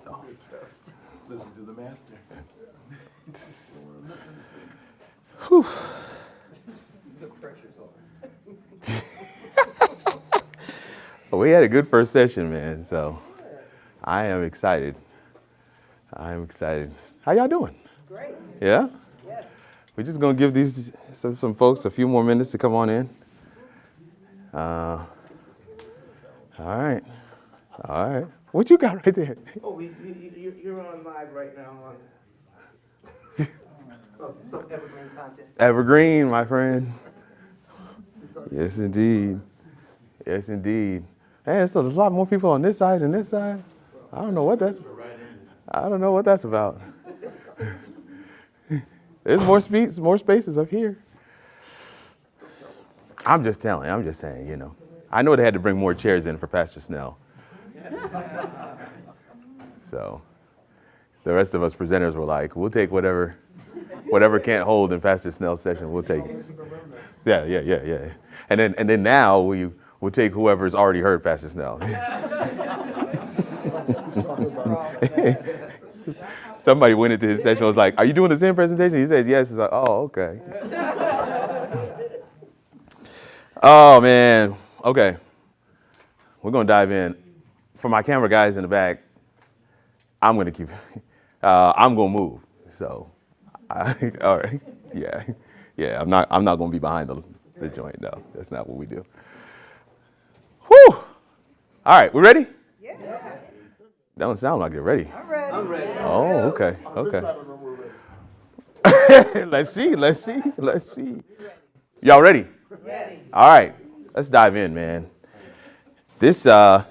So, listen to the master. Whew. The pressure's on. Well, we had a good first session, man. So I am excited. How y'all doing? Great. Yeah? Yes. We're just going to give these some folks a few more minutes to come on in. All right. What you got right there? Oh, you're on live right now on some evergreen content. Evergreen, my friend. Yes, indeed. Hey, so there's a lot more people on this side than this side. I don't know what that's about. There's more spaces up here. I'm just saying, you know. I know they had to bring more chairs in for Pastor Snell. So the rest of us presenters were like, we'll take whatever can't hold in Pastor Snell's session, we'll take it. Yeah. And then now we'll take whoever's already heard Pastor Snell. Somebody went into his session and was like, are you doing the same presentation? He says, yes. He's like, oh, okay. Oh, man. Okay. We're going to dive in. For my camera guys in the back, I'm going to move. So, all right. Yeah. I'm not going to be behind the joint. No, that's not what we do. Whew. All right. We ready? Yeah. That don't sound like you're ready. I'm ready. Oh, okay. Let's see. Y'all ready? Yes. All right. Let's dive in, man. This, the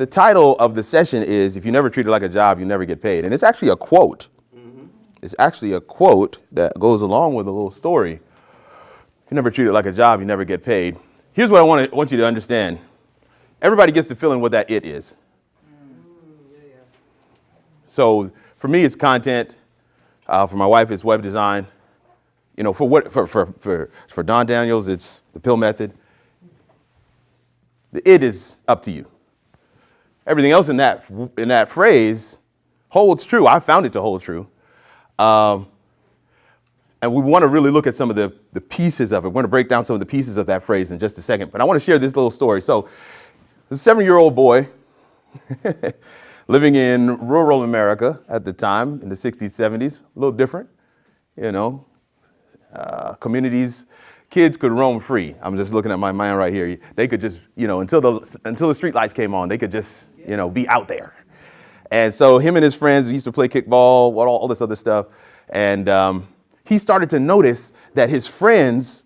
title of the session is, if you never treat it like a job, you never get paid. And it's actually a quote. Mm-hmm. It's actually a quote that goes along with a little story. If you never treat it like a job, you never get paid. Here's what I want you to understand. Everybody gets the feeling what that it is. So for me, it's content. For my wife, it's web design. You know, for Don Daniels, it's the pill method. The it is up to you. Everything else in that phrase holds true. I found it to hold true. And we want to really look at some of the pieces of it. We're going to break down some of the pieces of that phrase in just a second. But I want to share this little story. So, a 7-year-old boy living in rural America at the time, in the 60s, 70s, a little different, you know, communities, kids could roam free. I'm just looking at my man right here. They could just, you know, until the street lights came on, they could just, you know, be out there. And so him and his friends used to play kickball, all this other stuff. And he started to notice that his friends,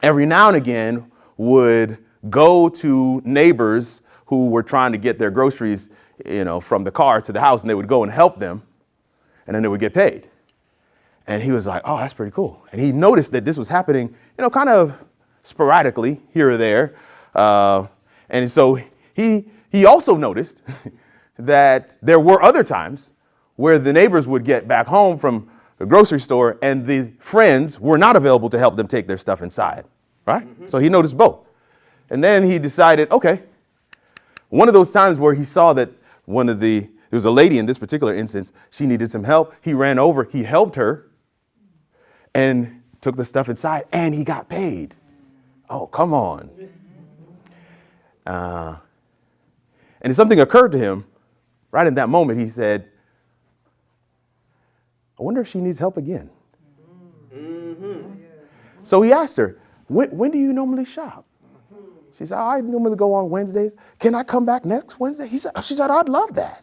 every now and again, would go to neighbors who were trying to get their groceries, you know, from the car to the house, and they would go and help them, and then they would get paid. And he was like, oh, that's pretty cool. And he noticed that this was happening, you know, kind of sporadically here or there. And so he also noticed that there were other times where the neighbors would get back home from the grocery store and the friends were not available to help them take their stuff inside, right? Mm-hmm. So he noticed both. And then he decided, okay, one of those times where he saw that there was a lady in this particular instance, she needed some help. He ran over, he helped her and took the stuff inside and he got paid. Oh, come on. And something occurred to him right in that moment. He said, I wonder if she needs help again. Mm-hmm. So he asked her, when do you normally shop? She said, I normally go on Wednesdays. Can I come back next Wednesday? She said, I'd love that.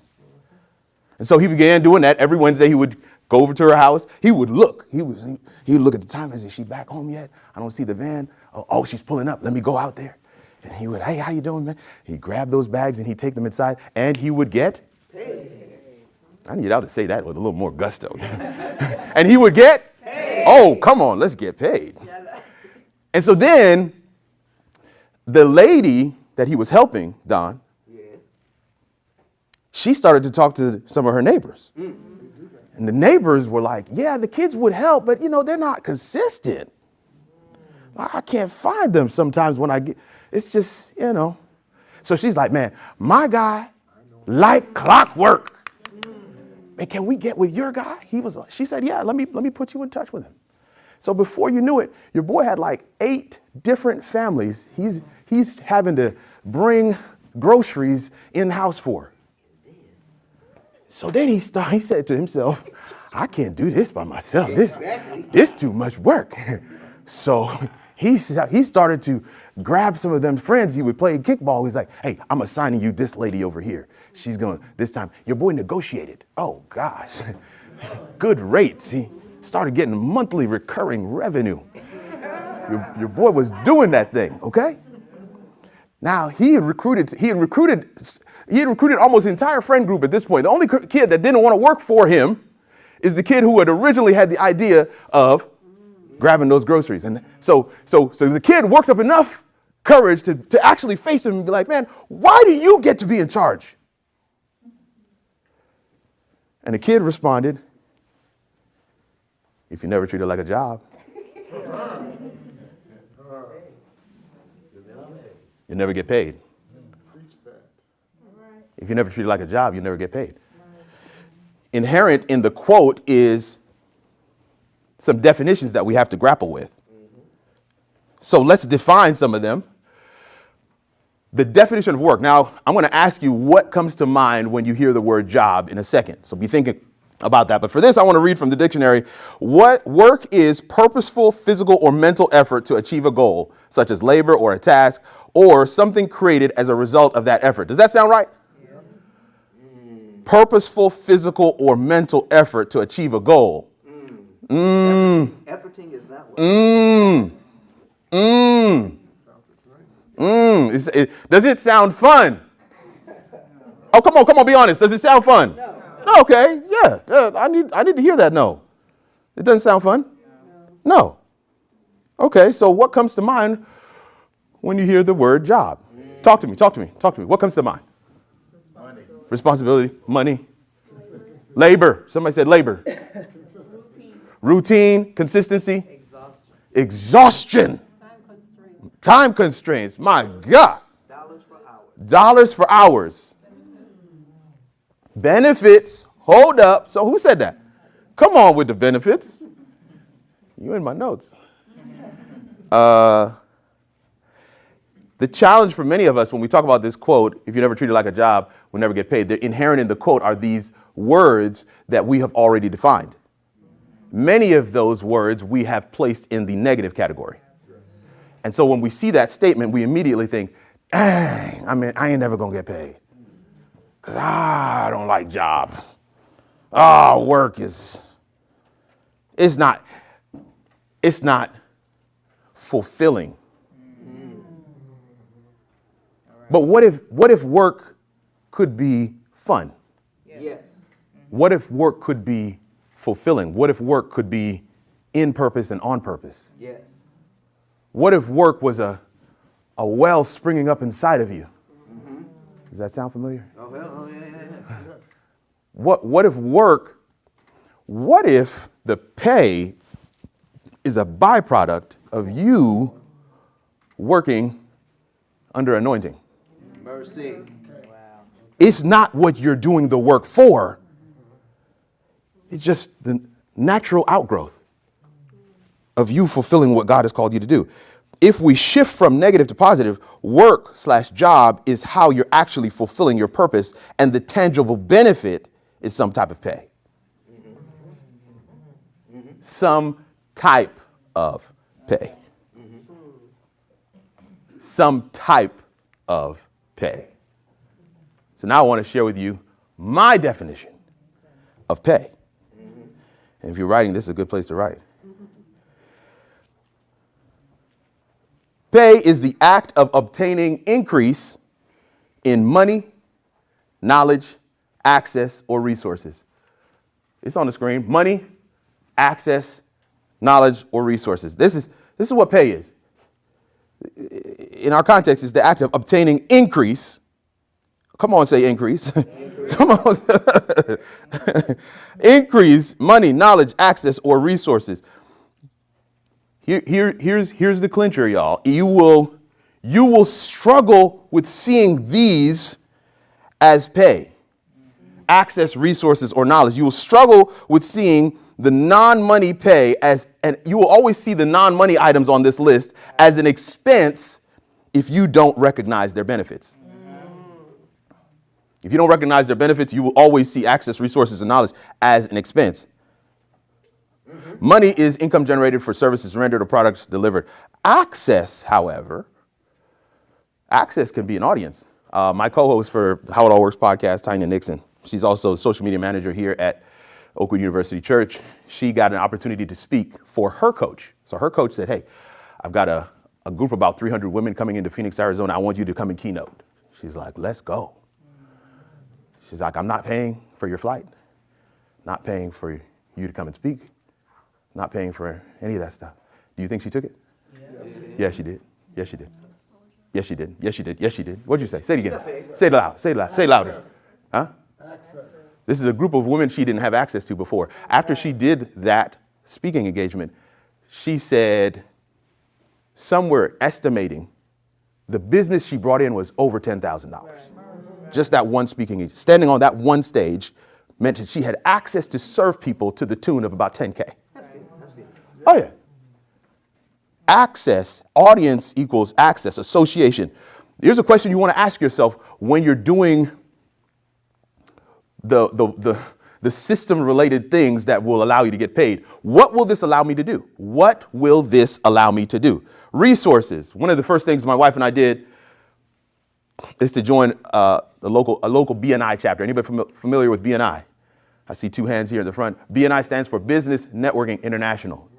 And so he began doing that. Every Wednesday he would go over to her house. He would look. He would look at the time. Is she back home yet? I don't see the van. Oh, she's pulling up. Let me go out there. And he would, hey, how you doing, man? He'd grab those bags and he'd take them inside and he would get paid. I need y'all to say that with a little more gusto. And he would get paid. Oh, come on, let's get paid. And so then the lady that he was helping, Don, yes, she started to talk to some of her neighbors. And the neighbors were like, yeah, the kids would help, but, you know, they're not consistent. I can't find them sometimes when it's just, you know. So she's like, man, my guy, like clockwork. And can we get with your guy? She said, yeah, let me put you in touch with him. So before you knew it, your boy had like 8 different families he's having to bring groceries in-house for. So then he said to himself, I can't do this by myself. This too much work. So he started to grab some of them friends he would play kickball. He's like, hey, I'm assigning you this lady over here. She's going, this time, your boy negotiated. Oh, gosh, good rates. He started getting monthly recurring revenue. Your boy was doing that thing, okay? Now, he had recruited almost the entire friend group at this point. The only kid that didn't want to work for him is the kid who had originally had the idea of grabbing those groceries. And so the kid worked up enough courage to actually face him and be like, man, why do you get to be in charge? And the kid responded, if you never treat it like a job, you never get paid. If you never treat it like a job, you never get paid. Inherent in the quote is some definitions that we have to grapple with. So let's define some of them. The definition of work. Now, I'm going to ask you what comes to mind when you hear the word job in a second. So be thinking about that. But for this, I want to read from the dictionary. What work is purposeful physical or mental effort to achieve a goal, such as labor or a task, or something created as a result of that effort. Does that sound right? Yes. Purposeful physical or mental effort to achieve a goal. Efforting is not work. Does it sound fun? Oh, come on, be honest. Does it sound fun? No. Okay, yeah. I need to hear that. No. It doesn't sound fun? No. Okay, so what comes to mind when you hear the word job? Talk to me. What comes to mind? Responsibility, money, labor. Somebody said labor. Routine, consistency, exhaustion. Time constraints. My God. Dollars for hours. Benefits. Hold up. So who said that? Come on with the benefits. You in my notes. The challenge for many of us when we talk about this quote, if you never treat it like a job, we'll never get paid. The inherent in the quote are these words that we have already defined. Many of those words we have placed in the negative category. And so when we see that statement, we immediately think, dang, I ain't never gonna get paid. Because I don't like job. Work it's not fulfilling. But what if work could be fun? Yes. What if work could be fulfilling? What if work could be in purpose and on purpose? Yes. What if work was a well springing up inside of you? Mm-hmm. Does that sound familiar? Oh, yes. What if the pay is a byproduct of you working under anointing? Mercy. Wow. It's not what you're doing the work for. It's just the natural outgrowth of you fulfilling what God has called you to do. If we shift from negative to positive, work/job is how you're actually fulfilling your purpose, and the tangible benefit is some type of pay. Some type of pay. Some type of pay. So now I want to share with you my definition of pay. And if you're writing, this is a good place to write. Pay is the act of obtaining increase in money, knowledge, access, or resources. It's on the screen. Money, access, knowledge, or resources. This is what pay is. In our context, it's the act of obtaining increase. Come on, say increase. Come on. Increase, money, knowledge, access, or resources. Here's the clincher, y'all. You will struggle with seeing these as pay. access resources or knowledge. You will struggle with seeing the non-money pay and you will always see the non-money items on this list as an expense if you don't recognize their benefits. If you don't recognize their benefits, you will always see access, resources, and knowledge as an expense. Money is income generated for services rendered or products delivered. Access, however, access can be an audience. My co-host for How It All Works podcast, Tanya Nixon, she's also a social media manager here at Oakwood University Church. She got an opportunity to speak for her coach. So her coach said, hey, I've got a group of about 300 women coming into Phoenix, Arizona. I want you to come and keynote. She's like, let's go. She's like, I'm not paying for your flight, not paying for you to come and speak, not paying for any of that stuff. Do you think she took it? Yes, she did. Yes, she did. Yes, she did. Yes, she did. Yes, she did. What'd you say? Say it again. Say it loud. Say it loud. Say it louder. Huh? Access. This is a group of women she didn't have access to before. After she did that speaking engagement, she said somewhere estimating the business she brought in was over $10,000. Just that one speaking engagement. Standing on that one stage meant that she had access to serve people to the tune of about 10K. I've seen it. Oh, yeah. Access, audience equals access, association. Here's a question you want to ask yourself when you're doing the system-related things that will allow you to get paid. What will this allow me to do? What will this allow me to do? Resources. One of the first things my wife and I did is to join a local BNI chapter. Anybody familiar with BNI? I see two hands here in the front. BNI stands for Business Networking International.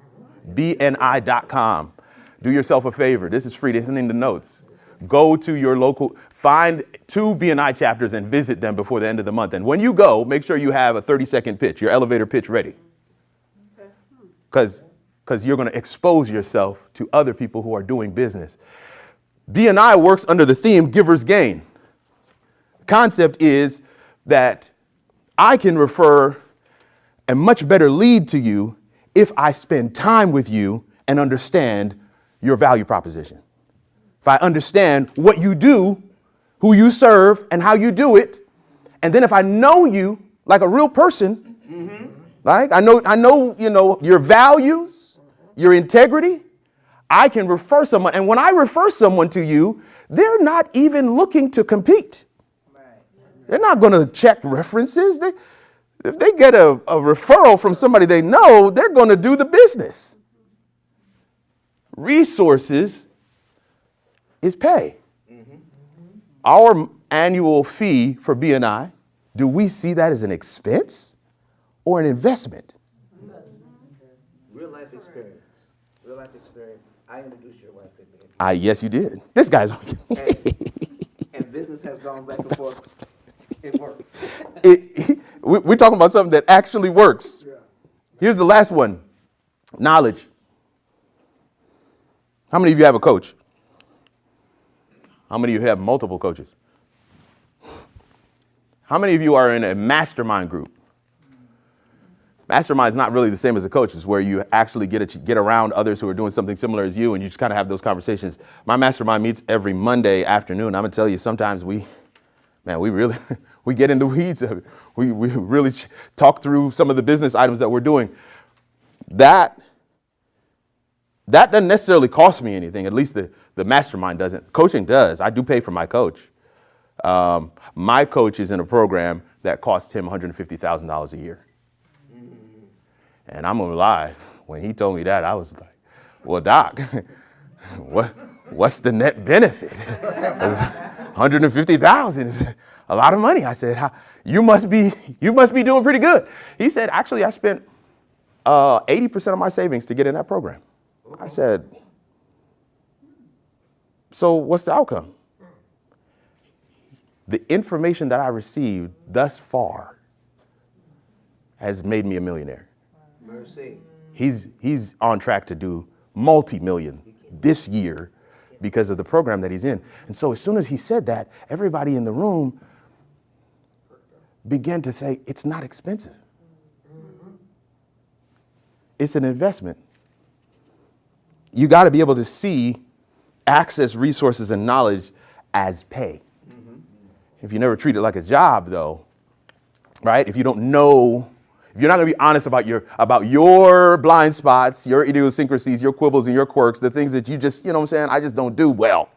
BNI.com. Do yourself a favor. This is free. This isn't in the notes. Go to your local, find 2 BNI chapters and visit them before the end of the month. And when you go, make sure you have a 30-second pitch, your elevator pitch ready. Because you're going to expose yourself to other people who are doing business. BNI works under the theme Givers Gain. The concept is that I can refer a much better lead to you if I spend time with you and understand your value proposition. If I understand what you do, who you serve, and how you do it, and then if I know you like a real person, right? I know, your values, your integrity, I can refer someone. And when I refer someone to you, they're not even looking to compete. They're not going to check references. If they get a referral from somebody they know, they're going to do the business. Resources is pay. Our annual fee for BNI, do we see that as an expense or an investment? Real life experience. Real life experience. I introduced your wife to me. Yes, you did. This guy's. And business has gone back and forth. It works. We're talking about something that actually works. Here's the last one. Knowledge. How many of you have a coach? How many of you have multiple coaches? How many of you are in a mastermind group? Mastermind is not really the same as a coach. It's where you actually get around others who are doing something similar as you, and you just kind of have those conversations. My mastermind meets every Monday afternoon. I'm gonna tell you, sometimes we really we get into weeds of it. We really talk through some of the business items that we're doing. That doesn't necessarily cost me anything. At least the mastermind doesn't. Coaching does. I do pay for my coach. My coach is in a program that costs him $150,000 a year. And I'm gonna lie, when he told me that, I was like, well, Doc, what's the net benefit? $150,000 is a lot of money. I said, you must be doing pretty good. He said, actually, I spent 80% of my savings to get in that program. I said, so what's the outcome? The information that I received thus far has made me a millionaire. Mercy. He's on track to do multi-million this year because of the program that he's in. And so as soon as he said that, everybody in the room began to say, it's not expensive. It's an investment. You got to be able to see access, resources, and knowledge as pay. If you never treat it like a job, though, right? If you don't know, if you're not going to be honest about your blind spots, your idiosyncrasies, your quibbles and your quirks, the things that you just, you know what I'm saying, I just don't do well,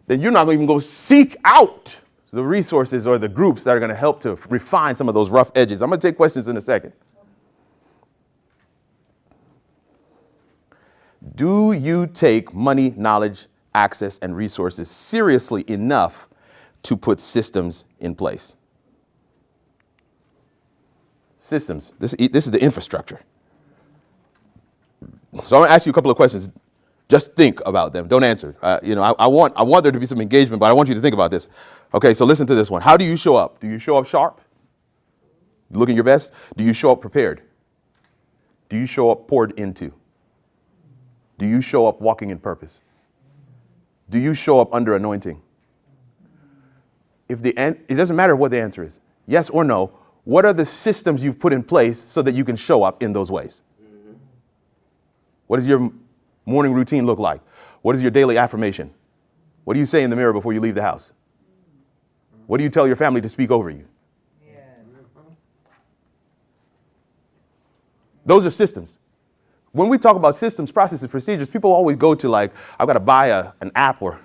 then you're not going to even go seek out the resources or the groups that are going to help to refine some of those rough edges. I'm going to take questions in a second. Do you take money, knowledge, access, and resources seriously enough to put systems in place? Systems. This is the infrastructure. So I'm going to ask you a couple of questions. Just think about them. Don't answer. I want there to be some engagement, but I want you to think about this. Okay, so listen to this one. How do you show up? Do you show up sharp? Looking your best? Do you show up prepared? Do you show up poured into? Do you show up walking in purpose? Do you show up under anointing? It doesn't matter what the answer is, yes or no. What are the systems you've put in place so that you can show up in those ways? What does your morning routine look like? What is your daily affirmation? What do you say in the mirror before you leave the house? What do you tell your family to speak over you? Those are systems. When we talk about systems, processes, procedures, people always go to like, I've got to buy an app or,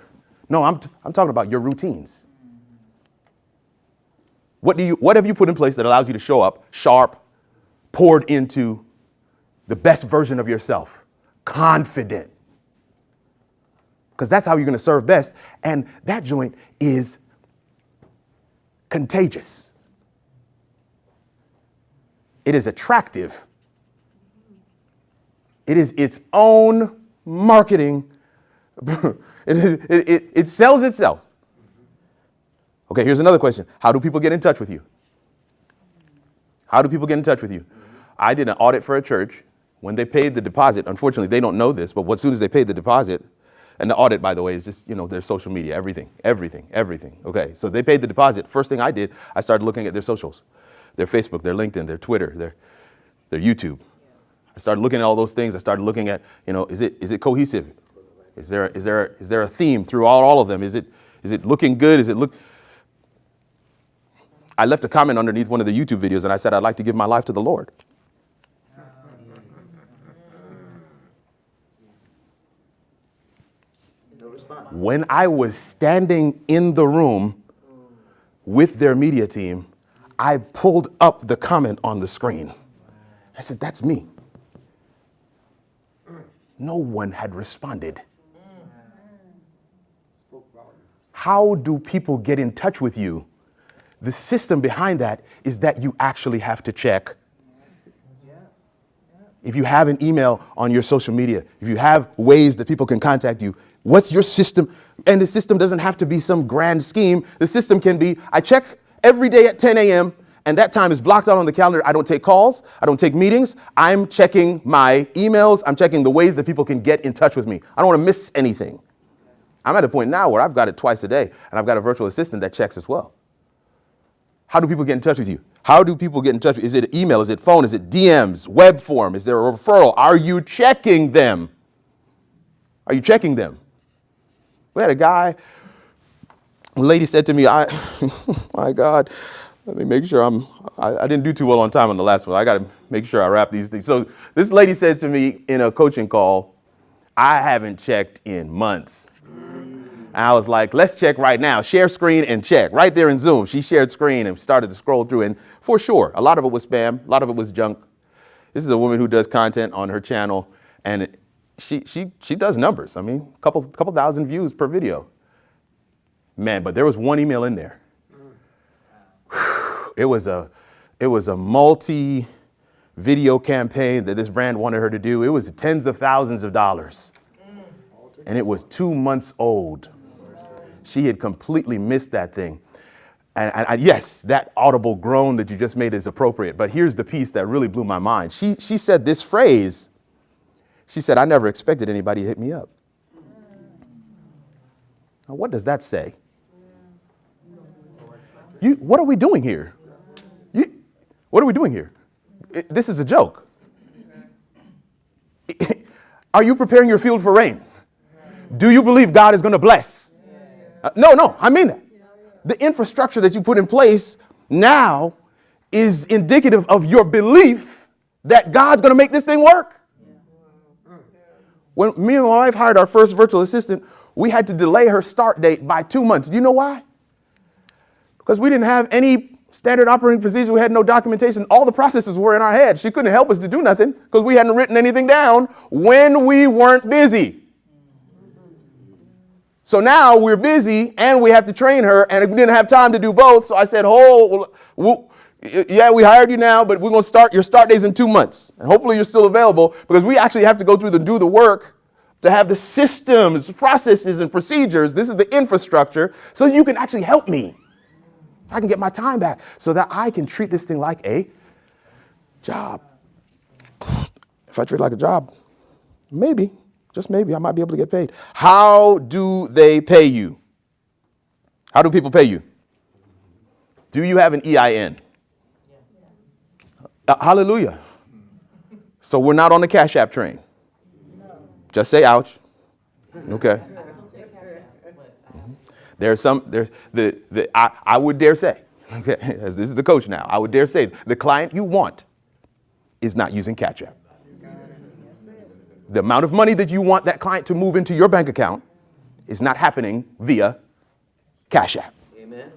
no, I'm talking about your routines. What have you put in place that allows you to show up sharp, poured into the best version of yourself, confident? Because that's how you're going to serve best. And that joint is contagious. It is attractive. It is its own marketing. It sells itself. Okay, here's another question. How do people get in touch with you? How do people get in touch with you? I did an audit for a church. When they paid the deposit, unfortunately, they don't know this, but as soon as they paid the deposit, and the audit, by the way, is just, their social media, everything. Okay, so they paid the deposit. First thing I did, I started looking at their socials, their Facebook, their LinkedIn, their Twitter, their YouTube. I started looking at all those things. I started looking at, is it cohesive? Is there a theme through all of them? Is it looking good? I left a comment underneath one of the YouTube videos and I said, I'd like to give my life to the Lord. No response. When I was standing in the room with their media team, I pulled up the comment on the screen. I said, that's me. No one had responded. How do people get in touch with you? The system behind that is that you actually have to check. If you have an email on your social media, if you have ways that people can contact you, what's your system? And the system doesn't have to be some grand scheme. The system can be, I check every day at 10 a.m. and that time is blocked out on the calendar. I don't take calls. I don't take meetings. I'm checking my emails. I'm checking the ways that people can get in touch with me. I don't want to miss anything. I'm at a point now where I've got it twice a day and I've got a virtual assistant that checks as well. How do people get in touch with you? How do people get in touch? Is it email? Is it phone? Is it DMs? Web form? Is there a referral? Are you checking them? Are you checking them? We had a lady said to me, my God, let me make sure I didn't do too well on time on the last one. I got to make sure I wrap these things. So this lady said to me in a coaching call, I haven't checked in months. I was like, let's check right now. Share screen and check. Right there in Zoom. She shared screen and started to scroll through. And for sure, a lot of it was spam. A lot of it was junk. This is a woman who does content on her channel. And she does numbers. I mean, a couple thousand views per video. Man, but there was one email in there. It was a multi-video campaign that this brand wanted her to do. It was tens of thousands of dollars. And it was 2 months old. She had completely missed that thing. And yes, that audible groan that you just made is appropriate. But here's the piece that really blew my mind. She said this phrase. She said, I never expected anybody to hit me up. Now, what does that say? What are we doing here? What are we doing here? This is a joke. Are you preparing your field for rain? Do you believe God is going to bless? No, I mean that. The infrastructure that you put in place now is indicative of your belief that God's going to make this thing work. When me and my wife hired our first virtual assistant, we had to delay her start date by 2 months. Do you know why? Because we didn't have any standard operating procedure. We had no documentation. All the processes were in our head. She couldn't help us to do nothing because we hadn't written anything down when we weren't busy. So now we're busy and we have to train her, and we didn't have time to do both. So I said, yeah, we hired you now, but we're going to start your start days in 2 months. And hopefully you're still available, because we actually have to go through do the work to have the systems, processes, and procedures. This is the infrastructure, so you can actually help me. I can get my time back so that I can treat this thing like a job. If I treat it like a job, maybe, just maybe, I might be able to get paid. How do they pay you? How do people pay you? Do you have an EIN? Hallelujah. So we're not on the Cash App train. Just say ouch. Okay. I would dare say, okay, as this is the coach now, I would dare say the client you want is not using Cash App. The amount of money that you want that client to move into your bank account is not happening via Cash App. Amen.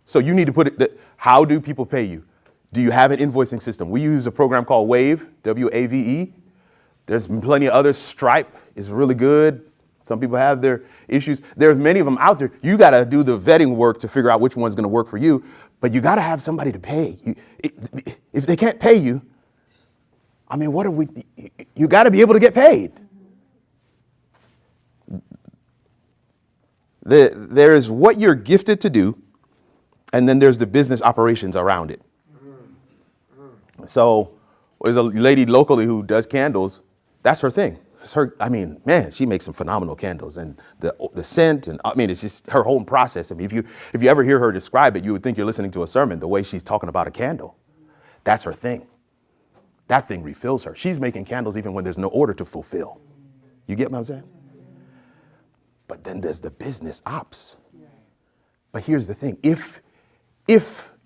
So you need to put it, how do people pay you? Do you have an invoicing system? We use a program called Wave, W-A-V-E. There's plenty of others. Stripe is really good. Some people have their issues. There's many of them out there. You got to do the vetting work to figure out which one's going to work for you. But you got to have somebody to pay. If they can't pay you, I mean, you got to be able to get paid. There is what you're gifted to do, and then there's the business operations around it. So there's a lady locally who does candles. That's her thing. It's her. I mean, man, she makes some phenomenal candles, and the scent, and I mean, it's just her whole process. I mean, if you ever hear her describe it, you would think you're listening to a sermon. The way she's talking about a candle, that's her thing. That thing refills her. She's making candles even when there's no order to fulfill. You get what I'm saying? But then there's the business ops. But here's the thing: if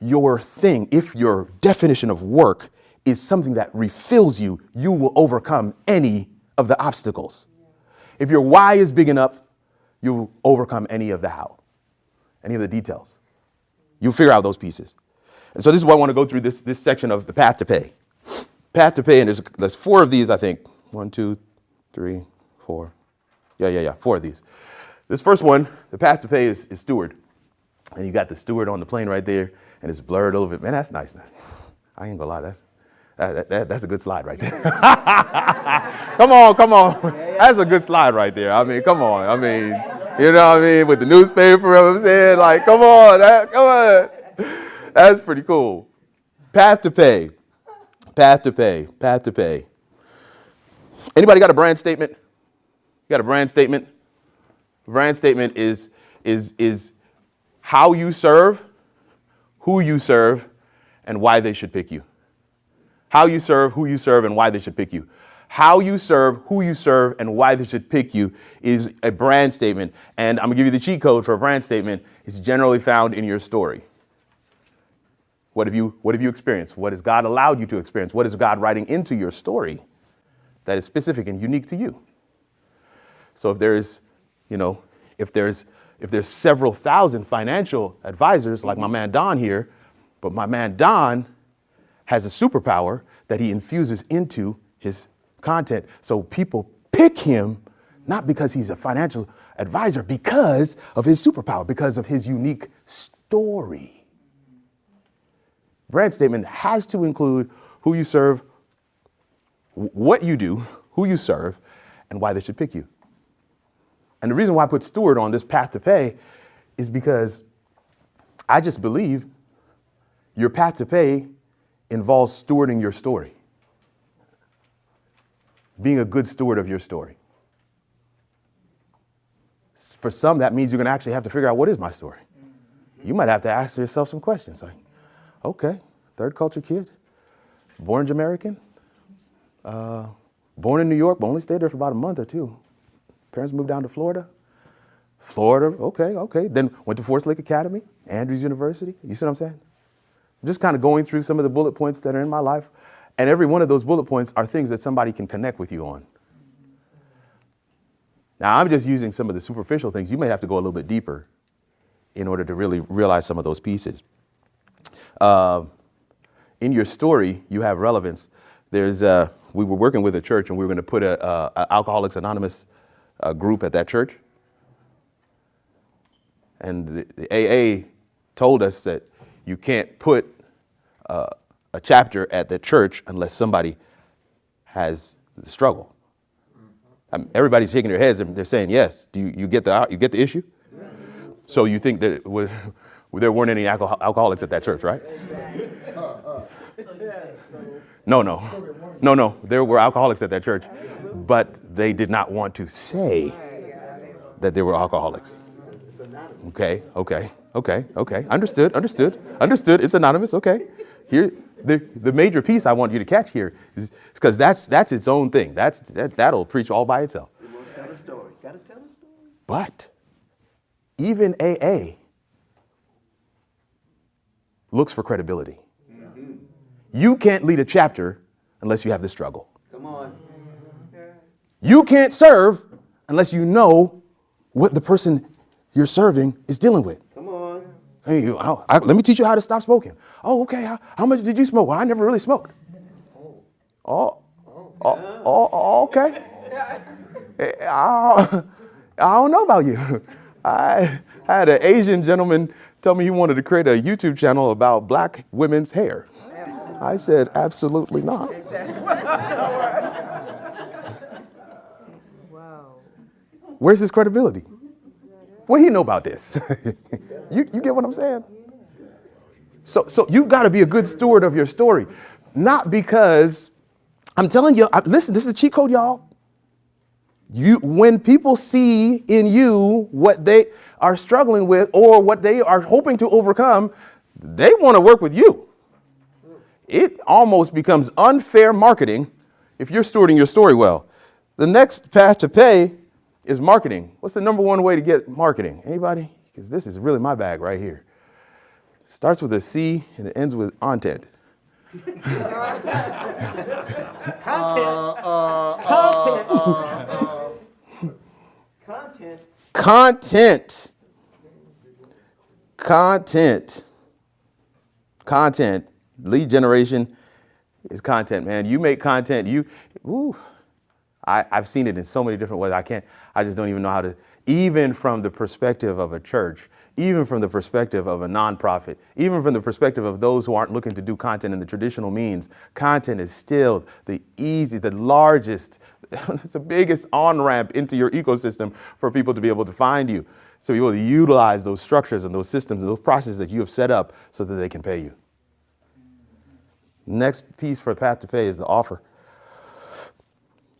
your definition of work is something that refills you, you will overcome any of the obstacles. If your why is big enough, you'll overcome any of the how, any of the details. You'll figure out those pieces. And so this is why I want to go through this section of the path to pay. Path to pay, and there's 4 of these, I think. 1, 2, 3, 4. Yeah, 4 of these. This first one, the path to pay is steward. And you got the steward on the plane right there, and it's blurred a little bit. Man, that's nice. I ain't gonna lie, that's a good slide right there. Come on. That's a good slide right there. I mean, come on. I mean, you know what I mean? With the newspaper, I'm saying, like, come on. That's pretty cool. Path to pay. Anybody got a brand statement? You got a brand statement? Brand statement is how you serve, who you serve, and why they should pick you. How you serve, who you serve, and why they should pick you. How you serve, who you serve, and why they should pick you is a brand statement. And I'm going to give you the cheat code for a brand statement. It's generally found in your story. What have you experienced? What has God allowed you to experience? What is God writing into your story that is specific and unique to you? So if there's several thousand financial advisors like my man Don here, but my man Don has a superpower that he infuses into his content. So people pick him not because he's a financial advisor, because of his superpower, because of his unique story. Brand statement has to include who you serve, what you do, who you serve, and why they should pick you. And the reason why I put steward on this path to pay is because I just believe your path to pay involves stewarding your story. Being a good steward of your story. For some, that means you're going to actually have to figure out, what is my story? You might have to ask yourself some questions like, okay, third culture kid, born Jamaican, born in New York, but only stayed there for about a month or 2. Parents moved down to Florida. Okay. Then went to Forest Lake Academy, Andrews University. You see what I'm saying? just kind of going through some of the bullet points that are in my life. And every one of those bullet points are things that somebody can connect with you on. Now, I'm just using some of the superficial things. You may have to go a little bit deeper in order to really realize some of those pieces. In your story, you have relevance. We were working with a church, and we were going to put a Alcoholics Anonymous group at that church. And the AA told us that you can't put a chapter at the church unless somebody has the struggle. Everybody's shaking their heads and they're saying yes. Do you get the issue? So you think that there weren't any alcoholics at that church, right? No. There were alcoholics at that church, but they did not want to say that they were alcoholics. Okay. Understood. It's anonymous. Okay. Here, the major piece I want you to catch here is because that's its own thing. That'll preach all by itself. You want to tell a story. Got to tell a story. But even AA looks for credibility. Mm-hmm. You can't lead a chapter unless you have the struggle. Come on. You can't serve unless you know what the person you're serving is dealing with. Come on. Hey, let me teach you how to stop smoking. Oh, okay. How much did you smoke? Well, I never really smoked. Okay. I don't know about you. I had an Asian gentleman tell me he wanted to create a YouTube channel about black women's hair. I said, absolutely not. Wow. Where's his credibility? What do he know about this? You get what I'm saying? So you've got to be a good steward of your story. Not because, I'm telling you, listen, this is a cheat code, y'all. When people see in you what they are struggling with or what they are hoping to overcome, they want to work with you. It almost becomes unfair marketing if you're stewarding your story well. The next path to pay is marketing. What's the number one way to get marketing? Anybody? Because this is really my bag right here. Starts with a C and it ends with content. Content. Lead generation is content, man. You make content. I've seen it in so many different ways. I just don't even know how to, even from the perspective of a church, even from the perspective of a nonprofit, even from the perspective of those who aren't looking to do content in the traditional means, content is still the largest, it's the biggest on-ramp into your ecosystem for people to be able to find you. So be able to utilize those structures and those systems and those processes that you have set up so that they can pay you. Next piece for Path to Pay is the offer.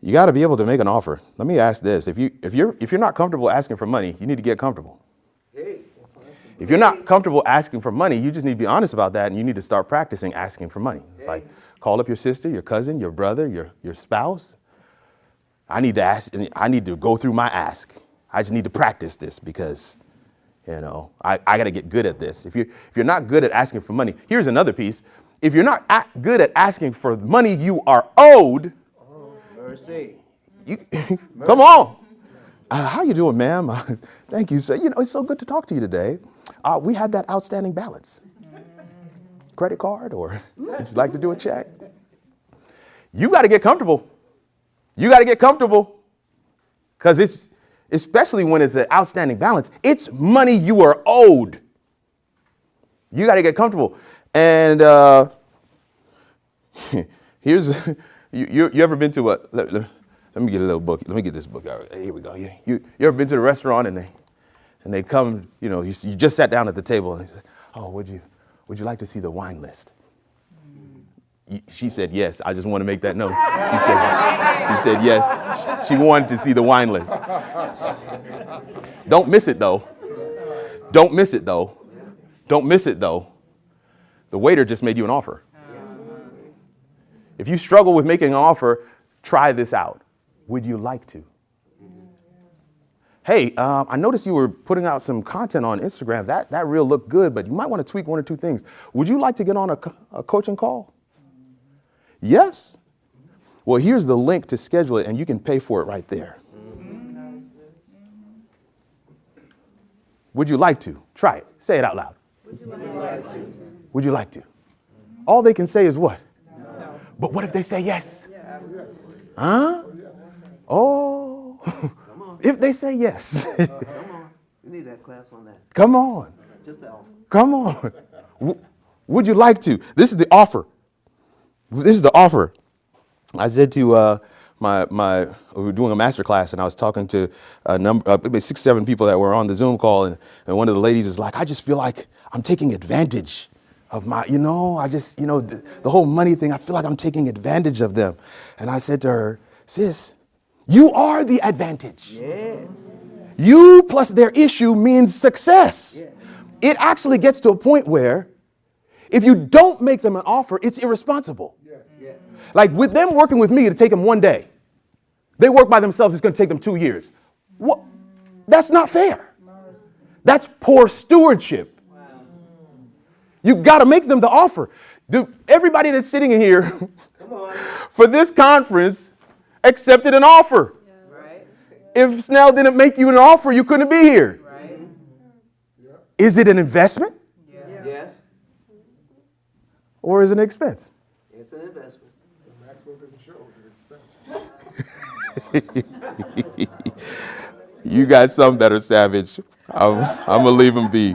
You got to be able to make an offer. Let me ask this. If you're not comfortable asking for money, you need to get comfortable. If you're not comfortable asking for money, you just need to be honest about that, and you need to start practicing asking for money. It's like, call up your sister, your cousin, your brother, your spouse. I need to ask, I need to go through my ask. I just need to practice this because, I got to get good at this. If you're not good at asking for money, here's another piece. If you're not good at asking for money you are owed, mercy. Come on. How you doing, ma'am? Thank you, sir. It's so good to talk to you today. We had that outstanding balance. Credit card, or would you like to do a check? You got to get comfortable. Because it's, especially when it's an outstanding balance, it's money you are owed. You got to get comfortable. And here's, you ever been to let me get a little book. Let me get this book out. Here we go. You ever been to the restaurant and they come, you just sat down at the table and they say, oh, would you like to see the wine list? She said yes. I just want to make that note. She said yes. She wanted to see the wine list. Don't miss it though. The waiter just made you an offer. If you struggle with making an offer, try this out. Would you like to? hey, I noticed you were putting out some content on Instagram. That reel looked good, but you might want to tweak one or two things. Would you like to get on a coaching call? Yes? Well, here's the link to schedule it, and you can pay for it right there. Would you like to? Try it. Say it out loud. Would you like to? Would you like to? All they can say is what? No. But what if they say yes? Huh? Oh. If they say yes. Come on. You need that class on that. Come on. Just the offer. Come on. Would you like to? This is the offer. This is the offer. I said to we were doing a master class, and I was talking to a number, maybe 6, 7 people that were on the Zoom call, and one of the ladies was like, I just feel like I'm taking advantage of my, the whole money thing. I feel like I'm taking advantage of them. And I said to her, sis, you are the advantage. Yes. You plus their issue means success. Yes. It actually gets to a point where if you don't make them an offer, it's irresponsible. Yes. Like with them working with me, to take them one day. They work by themselves, it's going to take them 2 years. What? That's not fair. That's poor stewardship. Wow. You got to make them the offer. Everybody that's sitting in here for this conference accepted an offer. Yeah. Right. If Snell didn't make you an offer, you couldn't be here. Right. Yeah. Is it an investment? Yes. Or is it an expense? It's an investment. Maxwell didn't show it was an expense. You got some that are savage. I'm going to leave them be.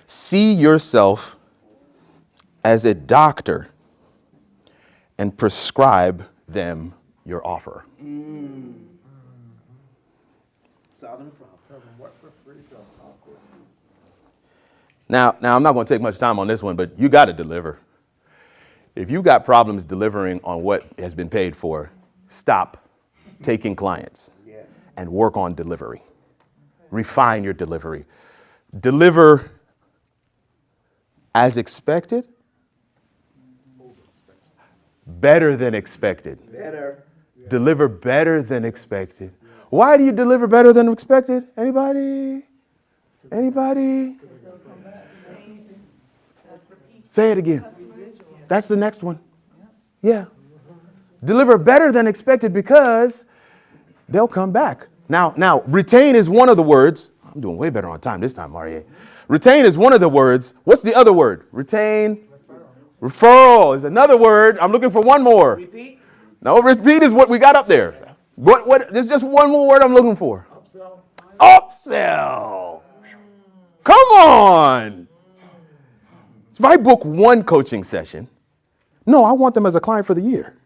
See yourself as a doctor and prescribe them your offer. Solving a problem. Tell them what for free, tell them how for. Now, I'm not going to take much time on this one, but you got to deliver. If you got problems delivering on what has been paid for, stop taking clients and work on delivery. Refine your delivery. Deliver as expected, better than expected. Better. Deliver better than expected. Why do you deliver better than expected? Anybody? Anybody? Say it again. That's the next one. Yeah. Deliver better than expected because they'll come back. Now, retain is one of the words. I'm doing way better on time this time, Marie. Retain is one of the words. What's the other word? Retain. Referral is another word. I'm looking for one more. Repeat. No, repeat is what we got up there. What? There's just one more word I'm looking for. Upsell. Upsell. Come on. If I book one coaching session, no, I want them as a client for the year.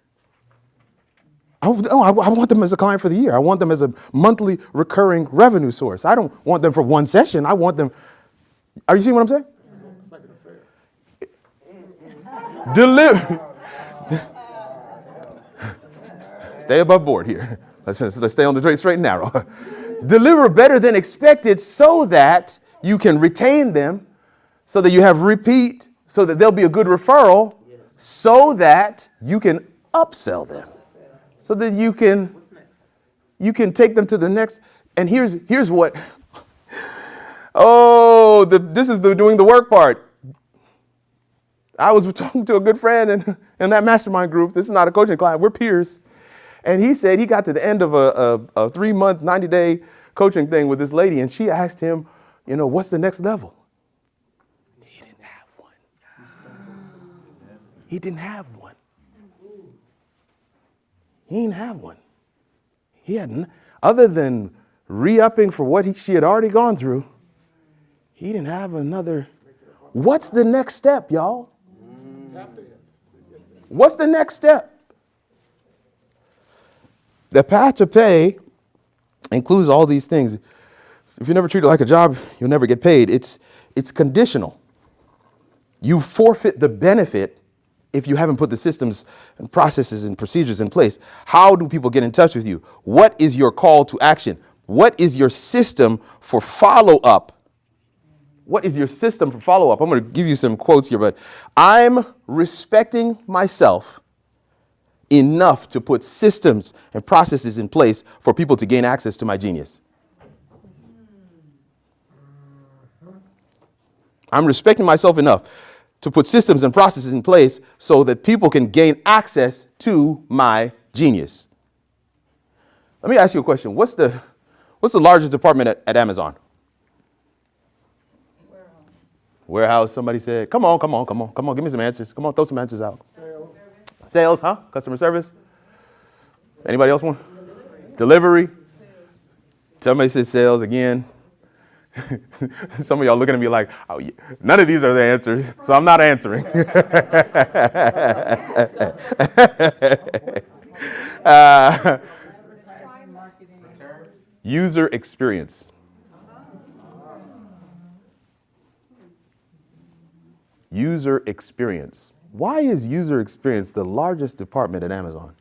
I want them as a client for the year. I want them as a monthly recurring revenue source. I don't want them for one session. I want them. Are you seeing what I'm saying? It's like an affair. Deliver. Stay above board here. Let's stay on the straight and narrow. Deliver better than expected so that you can retain them, so that you have repeat, so that they'll be a good referral, so that you can upsell them, so that you can take them to the next. And here's what. This is the doing the work part. I was talking to a good friend in that mastermind group. This is not a coaching client. We're peers. And he said he got to the end of a 3-month, 90-day coaching thing with this lady, and she asked him, what's the next level? He didn't have one. He didn't have one. He didn't have one. He hadn't, other than re-upping for what she had already gone through, he didn't have another. What's the next step, y'all? What's the next step? The path to pay includes all these things. If you never treat it like a job, you'll never get paid. It's conditional. You forfeit the benefit if you haven't put the systems and processes and procedures in place. How do people get in touch with you? What is your call to action? What is your system for follow-up? What is your system for follow-up? I'm going to give you some quotes here, but I'm respecting myself enough to put systems and processes in place for people to gain access to my genius. I'm respecting myself enough to put systems and processes in place so that people can gain access to my genius. Let me ask you a question. What's the largest department at Amazon? Warehouse. Somebody said, come on, give me some answers. Come on, throw some answers out. Sales, huh? Customer service? Anybody else want? Delivery? Somebody said sales again. Some of y'all looking at me like, oh, yeah. None of these are the answers, so I'm not answering. User experience. User experience. Why is user experience the largest department at Amazon?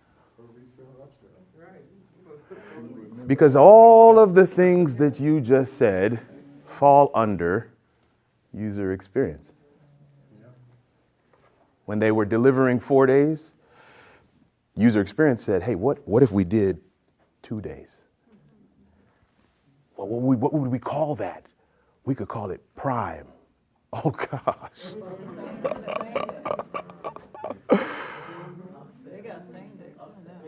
Because all of the things that you just said fall under user experience. When they were delivering 4 days, user experience said, hey, what if we did 2 days? What would we call that? We could call it Prime. Oh, gosh. They got same day too now.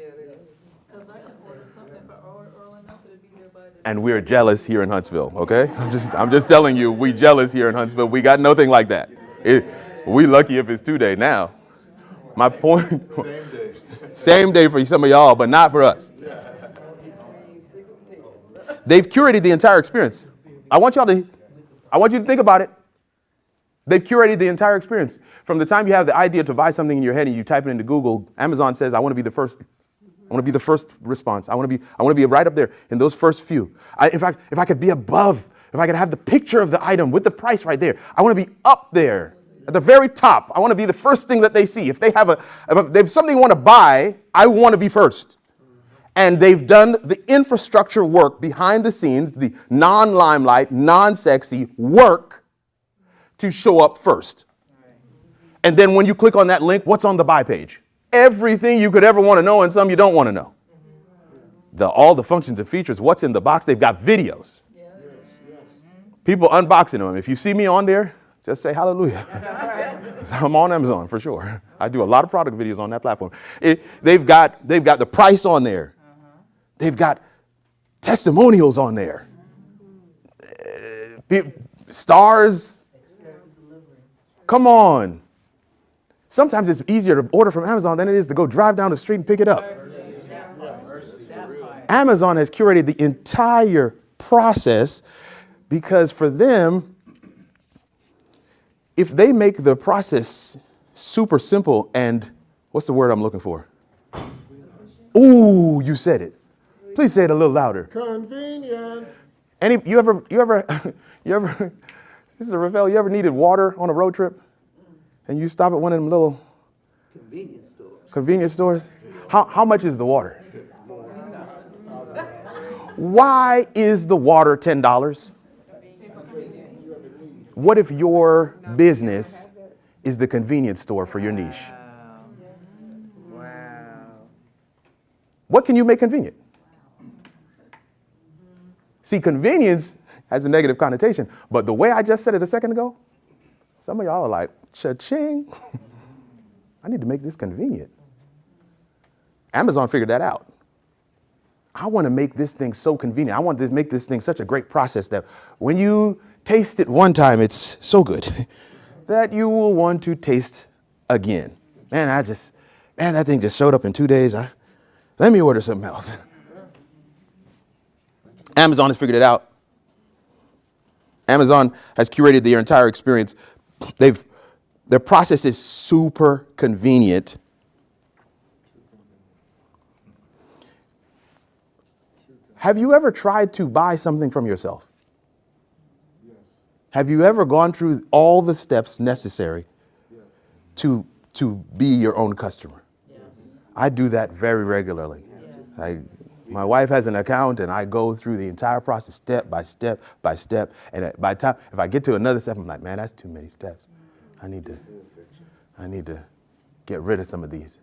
Because I can order something for early enough to be here by the. And we're jealous here in Huntsville, okay? I'm just telling you, we jealous here in Huntsville. We got nothing like that. We lucky if it's 2 day now. My point, same day for some of y'all, but not for us. They've curated the entire experience. I want you to think about it. They've curated the entire experience. From the time you have the idea to buy something in your head and you type it into Google, Amazon says, I want to be the first. I want to be the first response. I want to be right up there in those first few. In fact, if I could be above, if I could have the picture of the item with the price right there, I want to be up there at the very top. I want to be the first thing that they see. If they have something they want to buy, I want to be first. And they've done the infrastructure work behind the scenes, the non-limelight, non-sexy work to show up first. And then when you click on that link, what's on the buy page? Everything you could ever want to know and some you don't want to know. All the functions and features, what's in the box, they've got videos. People unboxing them. If you see me on there, just say hallelujah. I'm on Amazon for sure. I do a lot of product videos on that platform. They've got the price on there. They've got testimonials on there. Stars. Come on. Sometimes it's easier to order from Amazon than it is to go drive down the street and pick it up. Amazon has curated the entire process because for them, if they make the process super simple and what's the word I'm looking for? Ooh, you said it. Please say it a little louder. Convenient. You ever, Sister Ravel, you ever needed water on a road trip? And you stop at one of them little convenience stores? How much is the water? Why is the water $10? What if your business is the convenience store for your niche? Wow. What can you make convenient? See, convenience has a negative connotation, but the way I just said it a second ago, some of y'all are like, cha-ching. I need to make this convenient. Amazon figured that out. I want to make this thing so convenient. I want to make this thing such a great process that when you taste it one time, it's so good that you will want to taste again. Man, that thing just showed up in 2 days. Let me order something else. Amazon has figured it out. Amazon has curated their entire experience. Their process is super convenient. Have you ever tried to buy something from yourself? Yes. Have you ever gone through all the steps necessary to be your own customer? Yes. I do that very regularly. Yes. My wife has an account and I go through the entire process step by step by step. And by the time, if I get to another step, I'm like, man, that's too many steps. I need to get rid of some of these.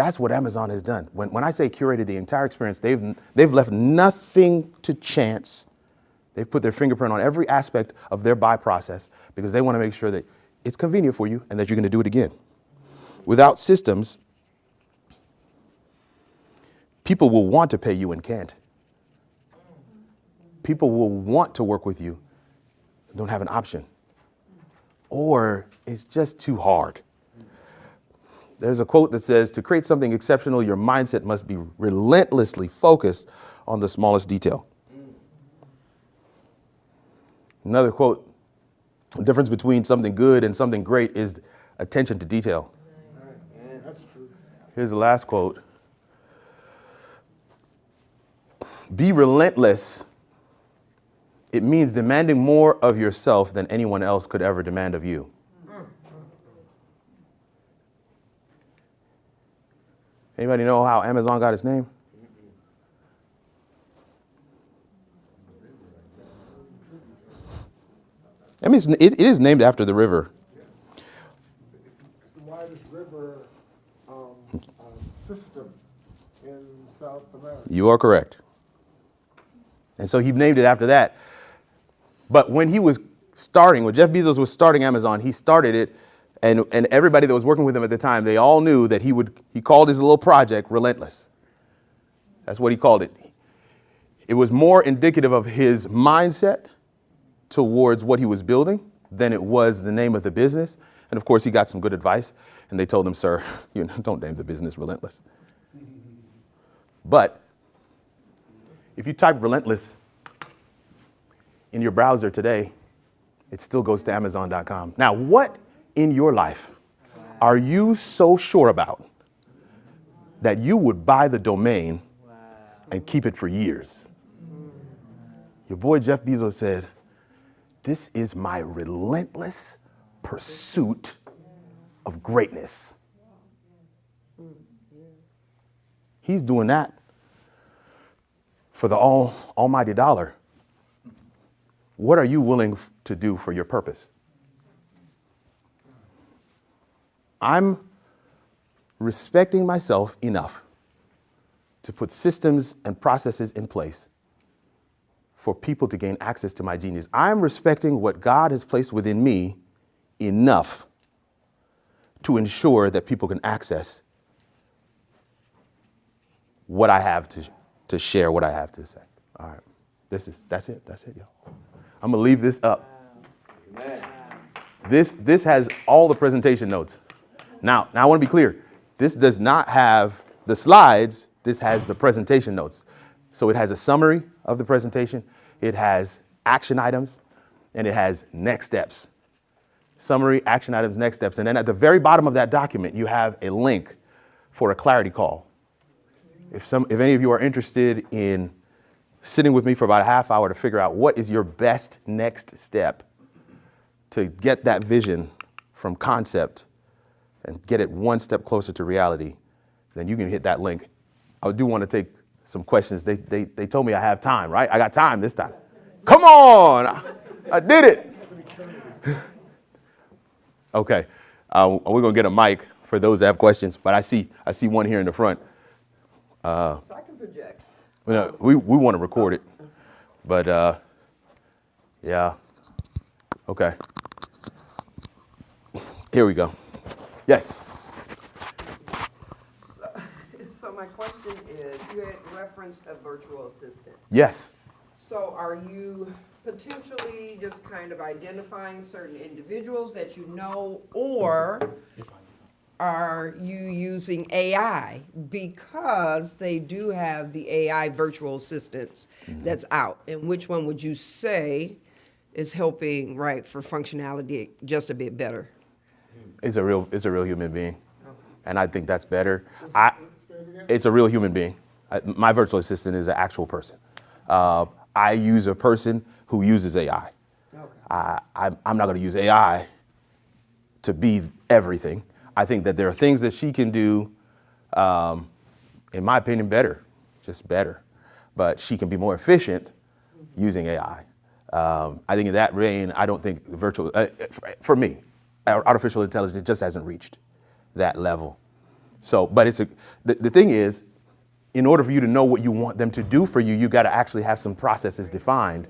That's what Amazon has done. When I say curated the entire experience, they've left nothing to chance. They've put their fingerprint on every aspect of their buy process because they want to make sure that it's convenient for you and that you're going to do it again. Without systems, people will want to pay you and can't. People will want to work with you, don't have an option. Or it's just too hard. There's a quote that says, to create something exceptional, your mindset must be relentlessly focused on the smallest detail. Another quote, the difference between something good and something great is attention to detail. That's true. Here's the last quote. Be relentless. It means demanding more of yourself than anyone else could ever demand of you. Anybody know how Amazon got its name? I mean, it is named after the river. It's the widest river system in South America. You are correct. And so he named it after that. But when he was starting, when Jeff Bezos was starting Amazon, he started it, and everybody that was working with him at the time, they all knew that he called his little project Relentless. That's what he called it. It was more indicative of his mindset towards what he was building than it was the name of the business. And of course, he got some good advice, and they told him, sir, don't name the business Relentless. But if you type Relentless in your browser today, it still goes to Amazon.com. Now, what in your life are you so sure about that you would buy the domain and keep it for years? Your boy Jeff Bezos said, this is my relentless pursuit of greatness. He's doing that for the almighty dollar. What are you willing to do for your purpose? I'm respecting myself enough to put systems and processes in place for people to gain access to my genius. I'm respecting what God has placed within me enough to ensure that people can access what I have to share, what I have to say. All right, that's it, y'all. I'm gonna leave this up. Amen. This has all the presentation notes. Now I want to be clear. This does not have the slides. This has the presentation notes. So it has a summary of the presentation. It has action items, and it has next steps. Summary, action items, next steps. And then at the very bottom of that document, you have a link for a clarity call. If any of you are interested in sitting with me for about a half hour to figure out what is your best next step to get that vision from concept and get it one step closer to reality, then you can hit that link. I do want to take some questions. They told me I have time, right? I got time this time. Come on, I did it. Okay, we're gonna get a mic for those that have questions, but I see one here in the front. So I can project. We want to record it, but yeah, okay. Here we go. Yes. So my question is, you had referenced a virtual assistant. Yes. So are you potentially just kind of identifying certain individuals that you know, or are you using AI? Because they do have the AI virtual assistants that's out. And which one would you say is helping, right, for functionality just a bit better? It's a real human being, and I think that's better. It's a real human being. My virtual assistant is an actual person. I use a person who uses AI. Okay. I'm not going to use AI to be everything. I think that there are things that she can do, in my opinion, better, just better. But she can be more efficient using AI. I think in that vein, I don't think virtual, for me, artificial intelligence just hasn't reached that level. So, but the thing is, in order for you to know what you want them to do for you, you got to actually have some processes defined.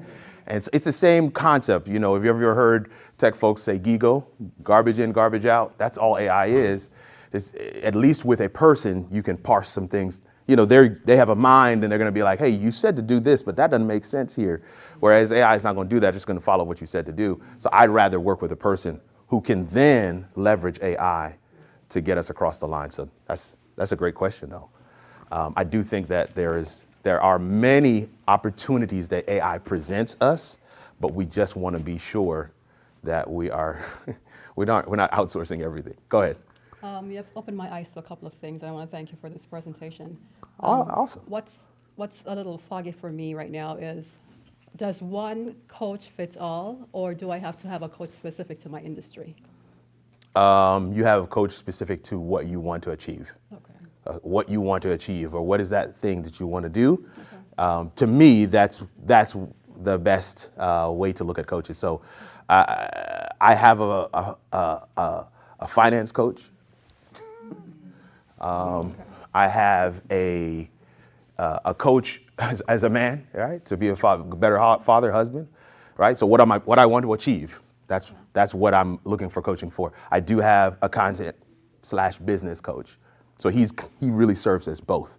And it's the same concept. You know, have you ever heard tech folks say GIGO, garbage in, garbage out? That's all AI is. It's, at least with a person, you can parse some things. You know, they have a mind and they're going to be like, hey, you said to do this, but that doesn't make sense here. Whereas AI is not going to do that, just going to follow what you said to do. So I'd rather work with a person who can then leverage AI to get us across the line. So that's a great question, though. I do think that there are many opportunities that AI presents us, but we just want to be sure that we're not outsourcing everything. Go ahead. You have opened my eyes to a couple of things, and I want to thank you for this presentation. Awesome. What's a little foggy for me right now is, does one coach fit all, or do I have to have a coach specific to my industry? You have a coach specific to what you want to achieve. Okay. What you want to achieve, or what is that thing that you want to do. Okay. To me, that's the best way to look at coaches. So I have a finance coach. I have a coach as a man, right? To be a better father, husband, right? So what I want to achieve, that's what I'm looking for coaching for. I do have a content/business coach. So he really serves as both.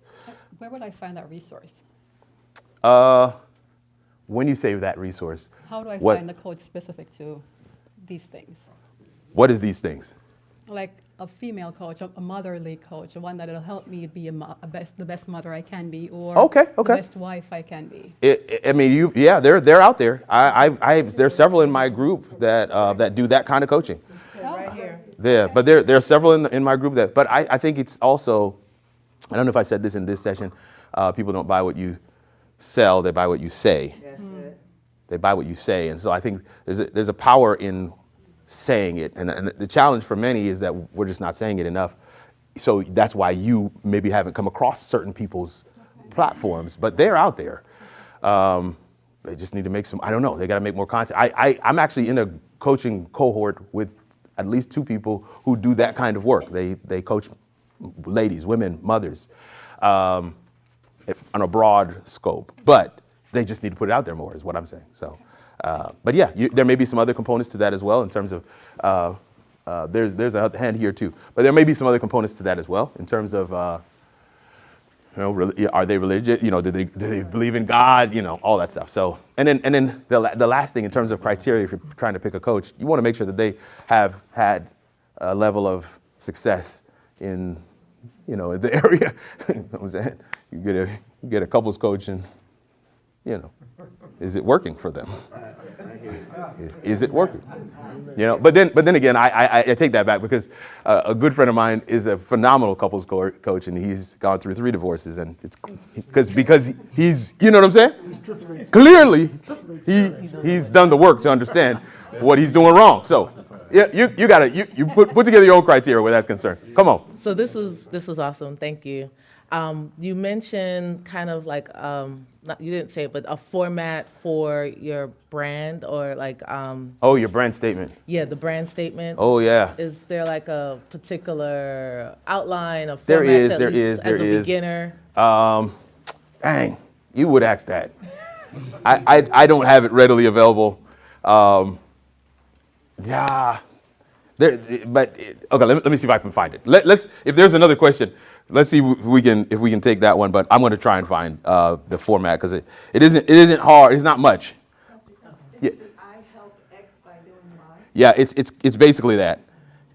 Where would I find that resource? When you say that resource, how do I find a coach specific to these things? What is these things? Like a female coach, a motherly coach, one that'll help me be the best mother I can be, or the best wife I can be. They're out there. There's several in my group that do that kind of coaching. Right here. Yeah, but there are several in my group but I think it's also, I don't know if I said this in this session, people don't buy what you sell, they buy what you say. That's it. They buy what you say, and so I think there's a power in saying it, and the challenge for many is that we're just not saying it enough. So that's why you maybe haven't come across certain people's platforms, but they're out there. They just need to make some, I don't know, they got to make more content. I'm actually in a coaching cohort with at least 2 people who do that kind of work. They coach ladies, women, mothers, on a broad scope, but they just need to put it out there more is what I'm saying. So, but yeah, there may be some other components to that as well in terms of, there's a hand here too, but there may be some other components to that as well in terms of, are they religious? Do they believe in God? All that stuff. So, and then the last thing in terms of criteria, if you're trying to pick a coach, you want to make sure that they have had a level of success in, the area. You know what I'm saying? You get a couples coach and, is it working for them? Is it working? But then again, I take that back because a good friend of mine is a phenomenal couples coach, and he's gone through 3 divorces, and it's because he's, you know what I'm saying? Clearly, he's done the work to understand what he's doing wrong. So, yeah, you got to you put together your own criteria where that's concerned. Come on. So this was awesome. Thank you. You mentioned kind of like, you didn't say it, but a format for your brand or like. Your brand statement. Yeah, the brand statement. Oh, yeah. Is there like a particular outline of There format is. as a beginner? Dang, you would ask that. I don't have it readily available. Okay, let me see if I can find it. Let's if there's another question, let's see if we can take that one. But I'm going to try and find the format because it isn't hard. It's not much. Yeah. Did I help X by doing Y? Yeah, it's basically that.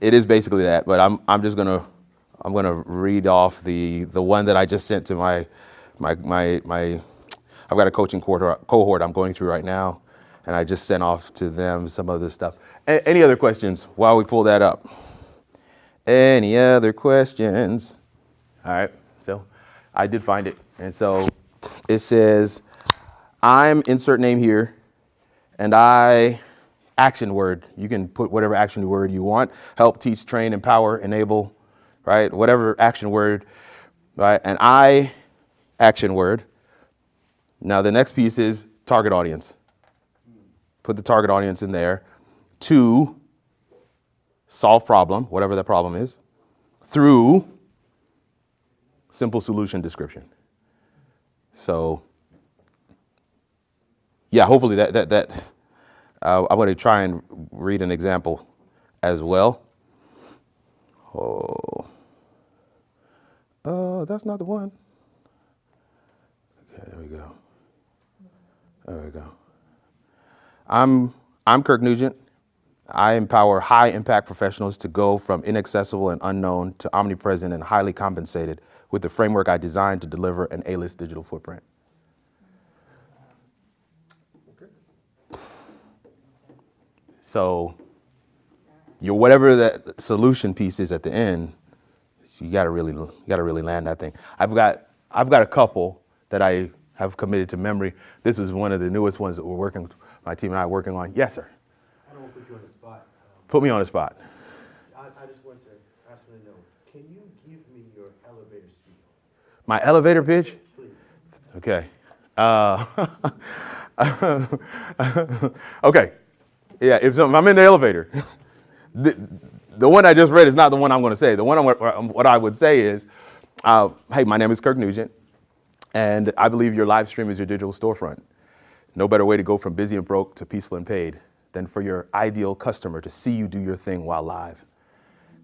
It is basically that. But I'm gonna read off the one that I just sent to my I've got a coaching cohort I'm going through right now, and I just sent off to them some of this stuff. Any other questions while we pull that up? Any other questions? All right, so I did find it. And so it says, I'm insert name here, and action word. You can put whatever action word you want. Help, teach, train, empower, enable, right? Whatever action word, right? And action word. Now the next piece is target audience. Put the target audience in there. 2, solve problem, whatever that problem is. Through simple solution description. So, yeah, hopefully I'm going to try and read an example as well. Oh, that's not the one. Okay, there we go. There we go. I'm Kirk Nugent. I empower high-impact professionals to go from inaccessible and unknown to omnipresent and highly compensated with the framework I designed to deliver an A-list digital footprint. So, whatever that solution piece is at the end, so you gotta really land that thing. I've got a couple that I have committed to memory. This is one of the newest ones that my team and I are working on. Yes, sir. I don't want to put you on the spot. Put me on the spot. I just want to ask you to know, can you give me your elevator speed? My elevator pitch? Please. Okay. Okay. Yeah, if I'm in the elevator, the one I just read is not the one I'm going to say. The one what I would say is, hey, my name is Kirk Nugent, and I believe your live stream is your digital storefront. No better way to go from busy and broke to peaceful and paid than for your ideal customer to see you do your thing while live.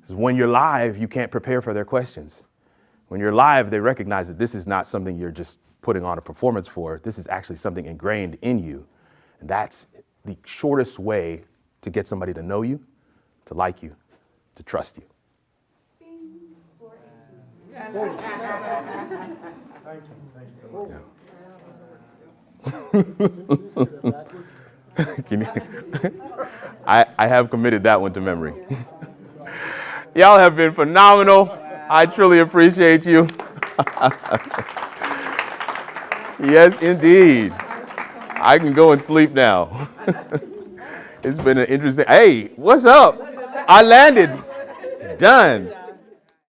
Because when you're live, you can't prepare for their questions. When you're live, they recognize that this is not something you're just putting on a performance for. This is actually something ingrained in you. And that's the shortest way to get somebody to know you, to like you, to trust you. Thank you so much. Can you say that backwards? I have committed that one to memory. Y'all have been phenomenal. I truly appreciate you. Yes, indeed. I can go and sleep now. It's been an interesting. Hey, what's up? I landed. Done.